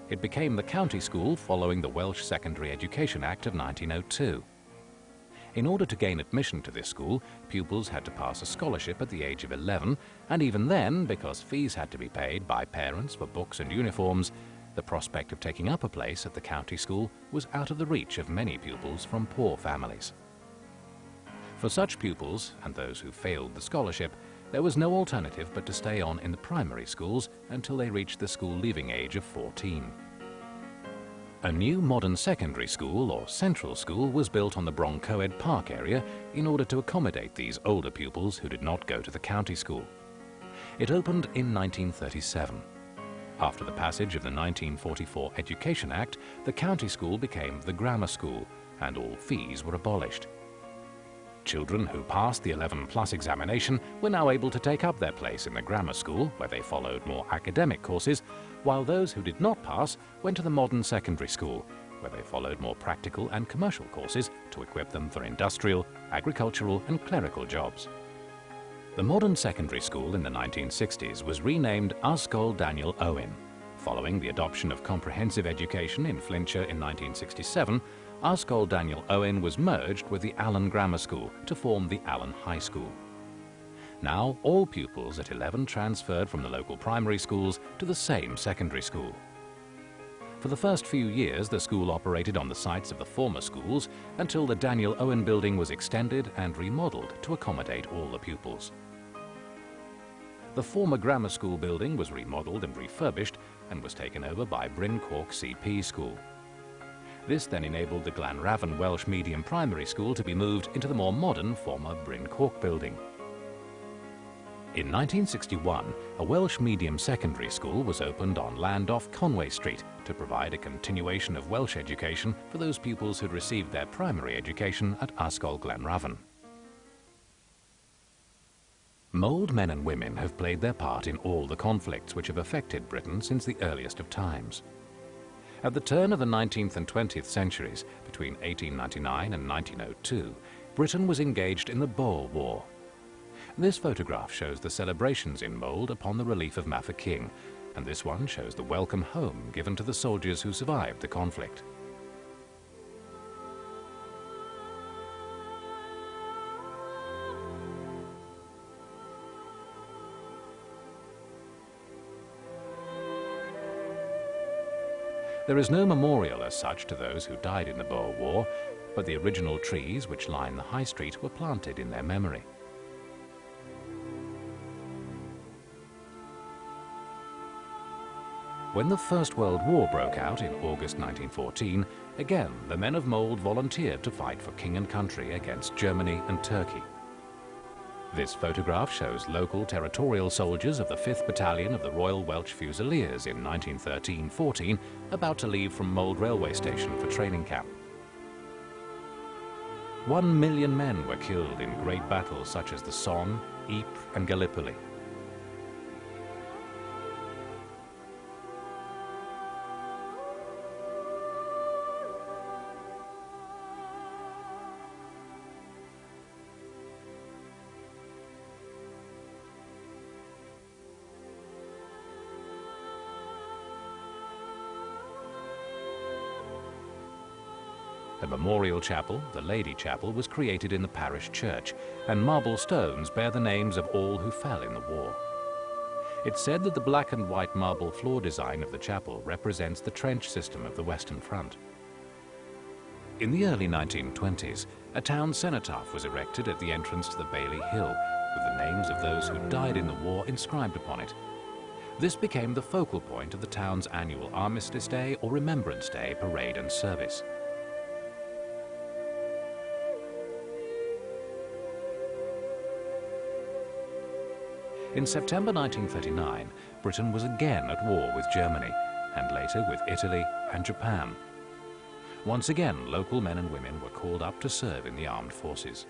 It became the county school following the Welsh Secondary Education Act of 1902. In order to gain admission to this school, pupils had to pass a scholarship at the age of 11, and even then, because fees had to be paid by parents for books and uniforms, the prospect of taking up a place at the county school was out of the reach of many pupils from poor families. For such pupils, and those who failed the scholarship, there was no alternative but to stay on in the primary schools until they reached the school leaving age of 14. A new modern secondary school, or central school, was built on the Broncoed Park area in order to accommodate these older pupils who did not go to the county school. It opened in 1937. After the passage of the 1944 Education Act, the county school became the grammar school, and all fees were abolished. Children who passed the 11+ examination were now able to take up their place in the grammar school, where they followed more academic courses, while those who did not pass went to the modern secondary school, where they followed more practical and commercial courses to equip them for industrial, agricultural and clerical jobs. The modern secondary school in the 1960s was renamed Ysgol Daniel Owen. Following the adoption of comprehensive education in Flintshire in 1967, Ysgol Daniel Owen was merged with the Allen Grammar School to form the Allen High School. Now, all pupils at 11 transferred from the local primary schools to the same secondary school. For the first few years, the school operated on the sites of the former schools until the Daniel Owen building was extended and remodelled to accommodate all the pupils. The former grammar school building was remodelled and refurbished and was taken over by Bryn Coch CP School. This then enabled the Glanravon Welsh Medium Primary School to be moved into the more modern former Bryn Coch building. In 1961, a Welsh medium secondary school was opened on land off Conway Street to provide a continuation of Welsh education for those pupils who'd received their primary education at Ysgol Glanravon. Mould men and women have played their part in all the conflicts which have affected Britain since the earliest of times. At the turn of the 19th and 20th centuries, between 1899 and 1902, Britain was engaged in the Boer War. This photograph shows the celebrations in Mould upon the relief of Mafeking, and this one shows the welcome home given to the soldiers who survived the conflict. There is no memorial as such to those who died in the Boer War, but the original trees which line the High Street were planted in their memory. When the First World War broke out in August 1914, again the men of Mould volunteered to fight for king and country against Germany and Turkey. This photograph shows local territorial soldiers of the 5th Battalion of the Royal Welsh Fusiliers in 1913-14 about to leave from Mould railway station for training camp. 1 million men were killed in great battles such as the Somme, Ypres and Gallipoli. A memorial chapel, the Lady Chapel, was created in the parish church, and marble stones bear the names of all who fell in the war. It's said that the black and white marble floor design of the chapel represents the trench system of the Western Front. In the early 1920s, a town cenotaph was erected at the entrance to the Bailey Hill, with the names of those who died in the war inscribed upon it. This became the focal point of the town's annual Armistice Day or Remembrance Day parade and service. In September 1939, Britain was again at war with Germany, and later with Italy and Japan. Once again, local men and women were called up to serve in the armed forces.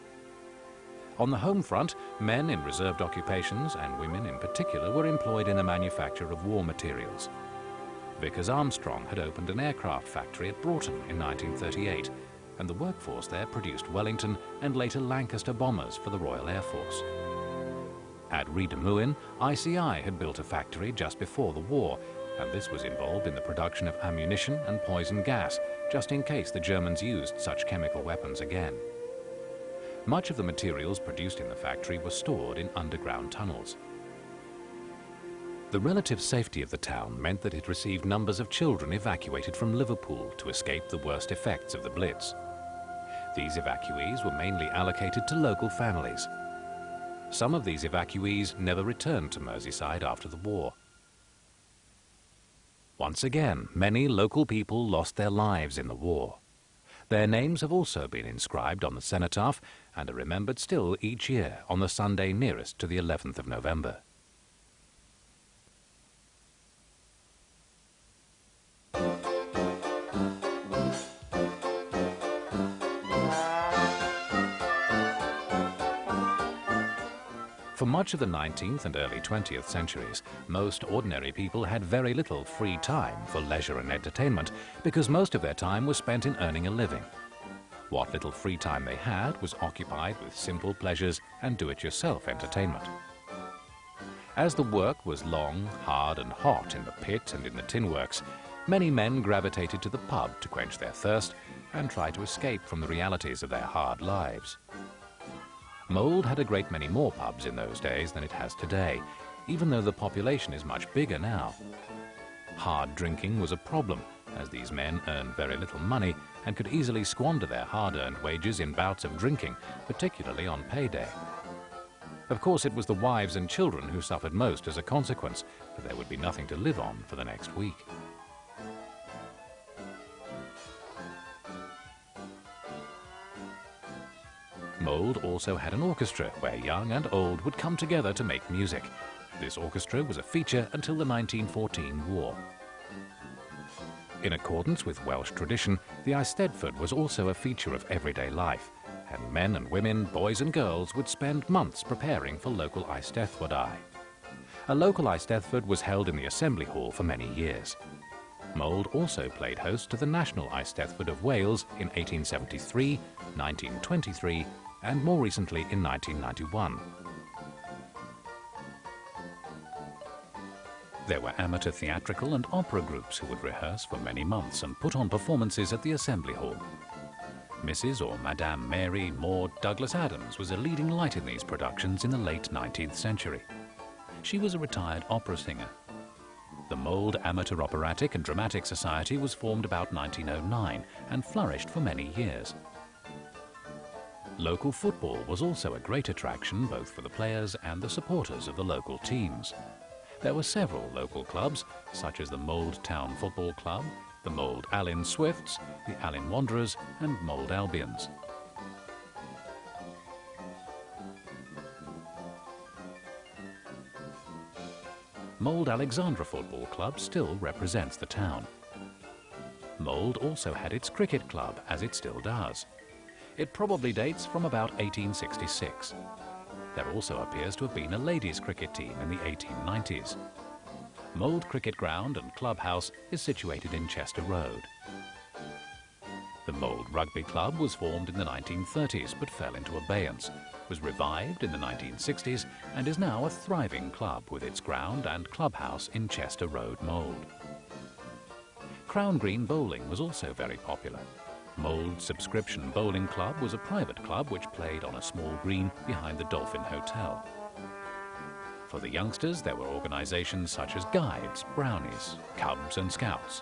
On the home front, men in reserved occupations, and women in particular, were employed in the manufacture of war materials. Vickers Armstrong had opened an aircraft factory at Broughton in 1938, and the workforce there produced Wellington and later Lancaster bombers for the Royal Air Force. At Rhydymuyn, ICI had built a factory just before the war, and this was involved in the production of ammunition and poison gas, just in case the Germans used such chemical weapons again. Much of the materials produced in the factory were stored in underground tunnels. The relative safety of the town meant that it received numbers of children evacuated from Liverpool to escape the worst effects of the Blitz. These evacuees were mainly allocated to local families. Some of these evacuees never returned to Merseyside after the war. Once again, many local people lost their lives in the war. Their names have also been inscribed on the cenotaph and are remembered still each year on the Sunday nearest to the 11th of November. For much of the 19th and early 20th centuries, most ordinary people had very little free time for leisure and entertainment because most of their time was spent in earning a living. What little free time they had was occupied with simple pleasures and do-it-yourself entertainment. As the work was long, hard and hot in the pit and in the tin works, many men gravitated to the pub to quench their thirst and try to escape from the realities of their hard lives. Mold had a great many more pubs in those days than it has today, even though the population is much bigger now. Hard drinking was a problem, as these men earned very little money and could easily squander their hard-earned wages in bouts of drinking, particularly on payday. Of course, it was the wives and children who suffered most as a consequence, for there would be nothing to live on for the next week. Mold also had an orchestra where young and old would come together to make music. This orchestra was a feature until the 1914 war. In accordance with Welsh tradition, the Eisteddfod was also a feature of everyday life, and men and women, boys and girls would spend months preparing for local Eisteddfodau. A local Eisteddfod was held in the Assembly Hall for many years. Mold also played host to the National Eisteddfod of Wales in 1873, 1923, and more recently in 1991. There were amateur theatrical and opera groups who would rehearse for many months and put on performances at the Assembly Hall. Mrs. or Madame Mary Maud Douglas Adams was a leading light in these productions in the late 19th century. She was a retired opera singer. The Mold Amateur Operatic and Dramatic Society was formed about 1909 and flourished for many years. Local football was also a great attraction both for the players and the supporters of the local teams. There were several local clubs, such as the Mold Town Football Club, the Mold Allyn Swifts, the Allyn Wanderers and Mold Albions. Mold Alexandra Football Club still represents the town. Mold also had its cricket club, as it still does. It probably dates from about 1866. There also appears to have been a ladies' cricket team in the 1890s. Mold Cricket Ground and Clubhouse is situated in Chester Road. The Mold Rugby Club was formed in the 1930s but fell into abeyance, was revived in the 1960s and is now a thriving club with its ground and clubhouse in Chester Road, Mold. Crown Green Bowling was also very popular. Mold Subscription Bowling Club was a private club which played on a small green behind the Dolphin Hotel. For the youngsters, there were organisations such as Guides, Brownies, Cubs and Scouts.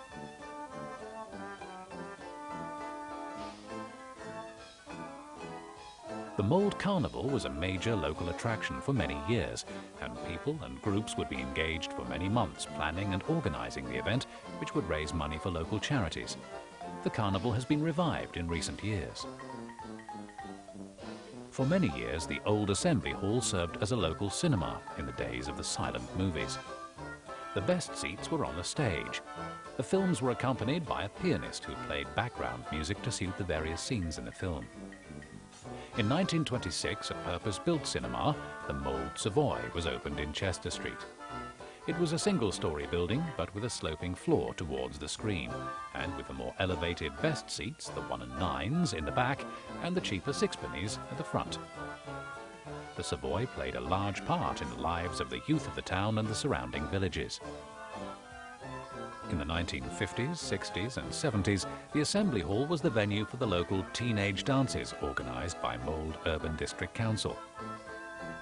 The Mold Carnival was a major local attraction for many years, and people and groups would be engaged for many months planning and organising the event, which would raise money for local charities. The carnival has been revived in recent years. For many years, the old Assembly Hall served as a local cinema in the days of the silent movies. The best seats were on the stage. The films were accompanied by a pianist who played background music to suit the various scenes in the film. In 1926, a purpose-built cinema, the Mold Savoy, was opened in Chester Street. It was a single-story building, but with a sloping floor towards the screen, and with the more elevated best seats, the 1 and 9s, in the back, and the cheaper sixpennies at the front. The Savoy played a large part in the lives of the youth of the town and the surrounding villages. In the 1950s, 60s and 70s, the Assembly Hall was the venue for the local teenage dances organised by Mold Urban District Council.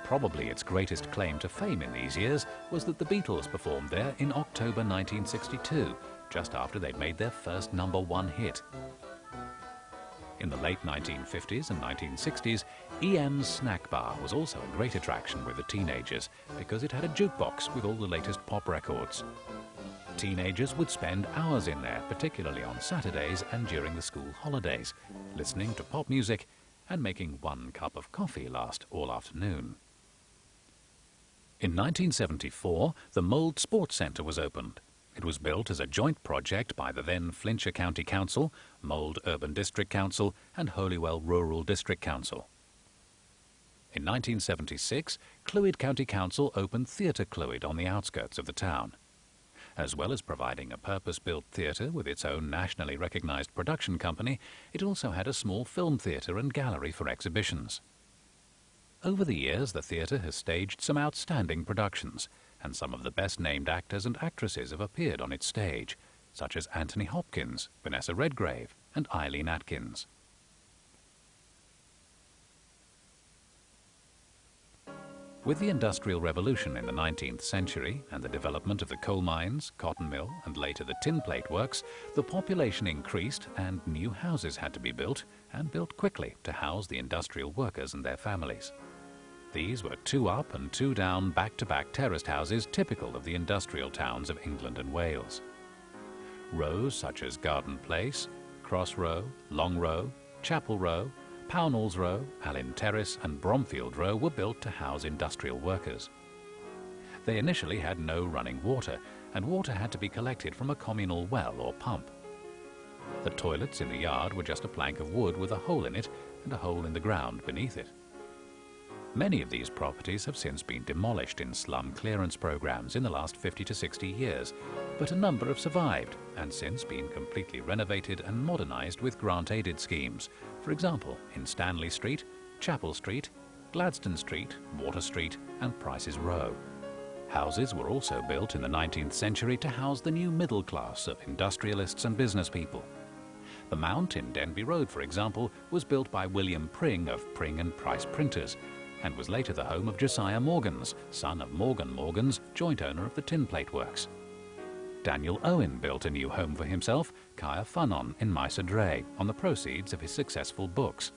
Probably its greatest claim to fame in these years was that the Beatles performed there in October 1962, just after they'd made their first #1 hit. In the late 1950s and 1960s, EM's Snack Bar was also a great attraction with the teenagers because it had a jukebox with all the latest pop records. Teenagers would spend hours in there, particularly on Saturdays and during the school holidays, listening to pop music and making one cup of coffee last all afternoon. In 1974, the Mold Sports Centre was opened. It was built as a joint project by the then Flintshire County Council, Mold Urban District Council and Holywell Rural District Council. In 1976, Clwyd County Council opened Theatre Clwyd on the outskirts of the town. As well as providing a purpose-built theatre with its own nationally recognised production company, it also had a small film theatre and gallery for exhibitions. Over the years, the theatre has staged some outstanding productions, and some of the best-named actors and actresses have appeared on its stage, such as Anthony Hopkins, Vanessa Redgrave, and Eileen Atkins. With the Industrial Revolution in the 19th century and the development of the coal mines, cotton mill, and later the tin plate works, the population increased and new houses had to be built, and built quickly to house the industrial workers and their families. These were 2 up and 2 down back-to-back terraced houses typical of the industrial towns of England and Wales. Rows such as Garden Place, Cross Row, Long Row, Chapel Row, Pownall's Row, Allyn Terrace and Bromfield Row were built to house industrial workers. They initially had no running water, and water had to be collected from a communal well or pump. The toilets in the yard were just a plank of wood with a hole in it and a hole in the ground beneath it. Many of these properties have since been demolished in slum clearance programs in the last 50 to 60 years, but a number have survived and since been completely renovated and modernised with grant-aided schemes, for example in Stanley Street, Chapel Street, Gladstone Street, Water Street and Price's Row. Houses were also built in the 19th century to house the new middle class of industrialists and business people. The Mount in Denby Road, for example, was built by William Pring of Pring and Price Printers, and was later the home of Josiah Morgans, son of Morgan Morgans, joint owner of the Tin Plate Works. Daniel Owen built a new home for himself, Caer Ffynnon in Maes y Dre, on the proceeds of his successful books.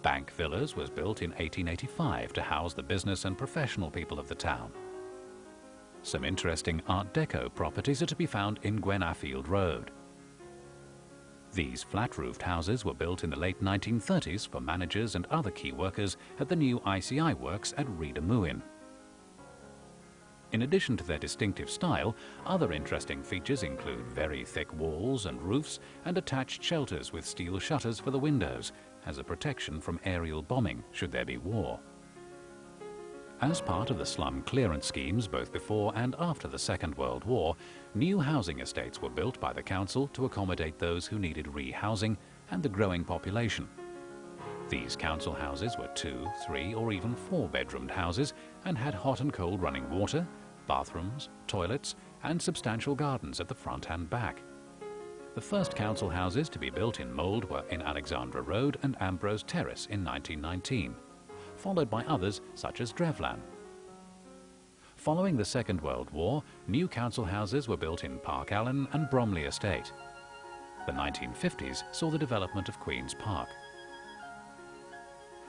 Bank Villas was built in 1885 to house the business and professional people of the town. Some interesting Art Deco properties are to be found in Gwenaffield Road. These flat-roofed houses were built in the late 1930s for managers and other key workers at the new ICI works at Rhydymwyn. In addition to their distinctive style, other interesting features include very thick walls and roofs and attached shelters with steel shutters for the windows as a protection from aerial bombing should there be war. As part of the slum clearance schemes both before and after the Second World War, new housing estates were built by the council to accommodate those who needed rehousing and the growing population. These council houses were 2, 3 or even 4-bedroomed houses and had hot and cold running water, bathrooms, toilets and substantial gardens at the front and back. The first council houses to be built in Mold were in Alexandra Road and Ambrose Terrace in 1919. Followed by others such as Drevlan. Following the Second World War, new council houses were built in Park Allen and Bromley Estate. The 1950s saw the development of Queen's Park.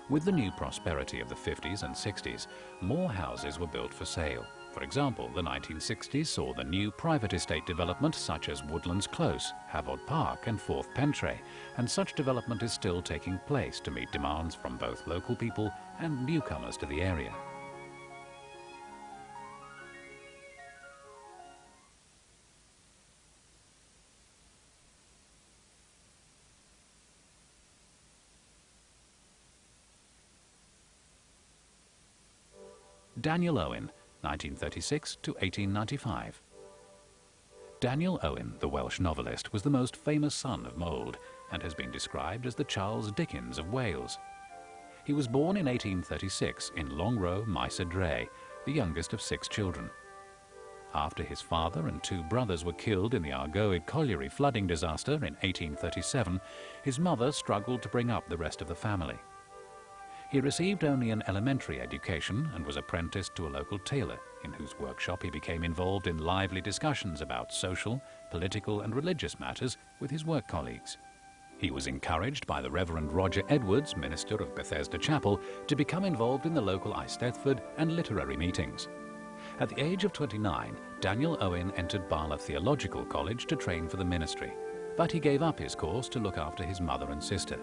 With the new prosperity of the 50s and 60s, more houses were built for sale. For example, the 1960s saw the new private estate development such as Woodlands Close, Havod Park and Forth Pentre, and such development is still taking place to meet demands from both local people and newcomers to the area. Daniel Owen, 1936 to 1895. Daniel Owen, the Welsh novelist, was the most famous son of Mold and has been described as the Charles Dickens of Wales. He was born in 1836 in Long Row, Maes y Dre, the youngest of 6 children. After his father and 2 brothers were killed in the Argoed Colliery flooding disaster in 1837, his mother struggled to bring up the rest of the family. He received only an elementary education and was apprenticed to a local tailor, in whose workshop he became involved in lively discussions about social, political and religious matters with his work colleagues. He was encouraged by the Reverend Roger Edwards, minister of Bethesda Chapel, to become involved in the local Eisteddfod and literary meetings. At the age of 29, Daniel Owen entered Bala Theological College to train for the ministry, but he gave up his course to look after his mother and sister.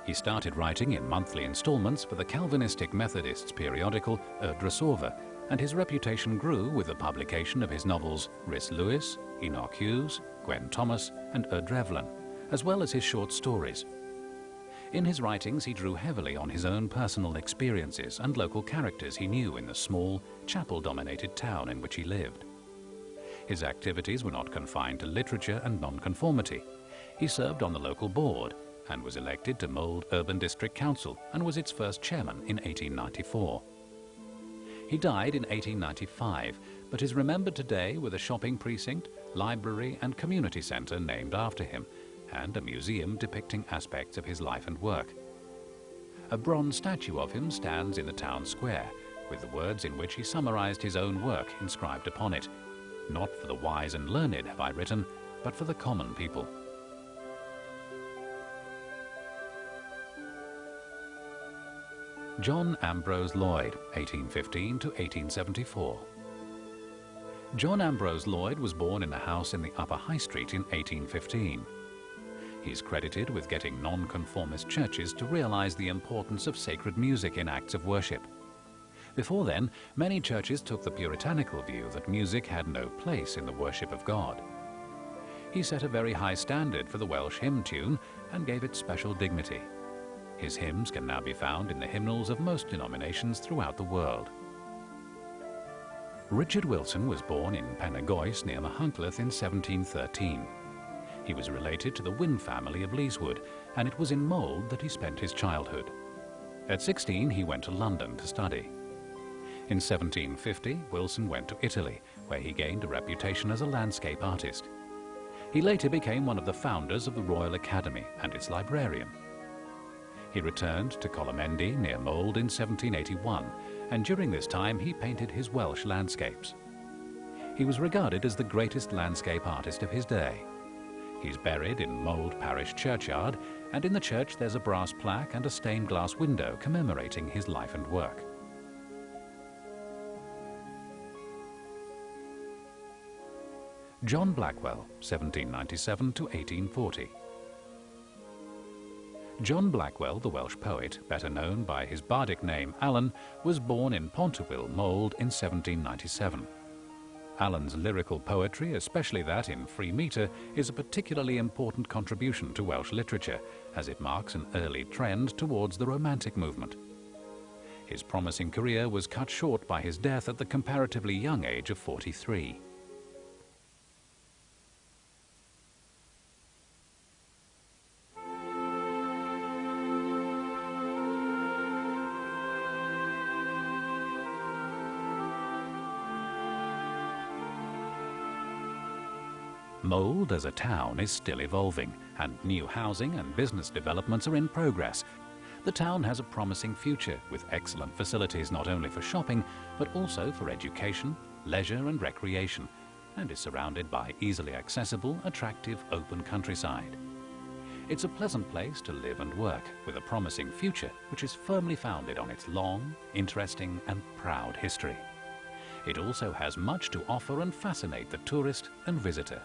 He started writing in monthly installments for the Calvinistic Methodists periodical Erdrasova, and his reputation grew with the publication of his novels Rhys Lewis, Enoch Hughes, Gwen Thomas and Erdrevlin, as well as his short stories. In his writings he drew heavily on his own personal experiences and local characters he knew in the small, chapel-dominated town in which he lived. His activities were not confined to literature and nonconformity. He served on the local board and was elected to Mold Urban District Council and was its first chairman in 1894. He died in 1895, but is remembered today with a shopping precinct, library and community centre named after him, and a museum depicting aspects of his life and work. A bronze statue of him stands in the town square, with the words in which he summarized his own work inscribed upon it. "Not for the wise and learned have I written, but for the common people." John Ambrose Lloyd, 1815 to 1874. John Ambrose Lloyd was born in a house in the Upper High Street in 1815. He's credited with getting nonconformist churches to realize the importance of sacred music in acts of worship. Before then, many churches took the puritanical view that music had no place in the worship of God. He set a very high standard for the Welsh hymn tune and gave it special dignity. His hymns can now be found in the hymnals of most denominations throughout the world. Richard Wilson was born in Penygoes near Machynlleth in 1713. He was related to the Wynn family of Leeswood, and it was in Mold that he spent his childhood. At 16, he went to London to study. In 1750, Wilson went to Italy, where he gained a reputation as a landscape artist. He later became one of the founders of the Royal Academy and its librarian. He returned to Colomendy near Mold in 1781, and during this time he painted his Welsh landscapes. He was regarded as the greatest landscape artist of his day. He's buried in Mold Parish Churchyard, and in the church there's a brass plaque and a stained glass window commemorating his life and work. John Blackwell, 1797 to 1840. John Blackwell, the Welsh poet, better known by his bardic name Alan, was born in Pontywyl, Mold in 1797. Alan's lyrical poetry, especially that in free metre, is a particularly important contribution to Welsh literature, as it marks an early trend towards the Romantic movement. His promising career was cut short by his death at the comparatively young age of 43. Mold as a town is still evolving, and new housing and business developments are in progress. The town has a promising future with excellent facilities not only for shopping, but also for education, leisure and recreation, and is surrounded by easily accessible, attractive, open countryside. It's a pleasant place to live and work, with a promising future which is firmly founded on its long, interesting and proud history. It also has much to offer and fascinate the tourist and visitor.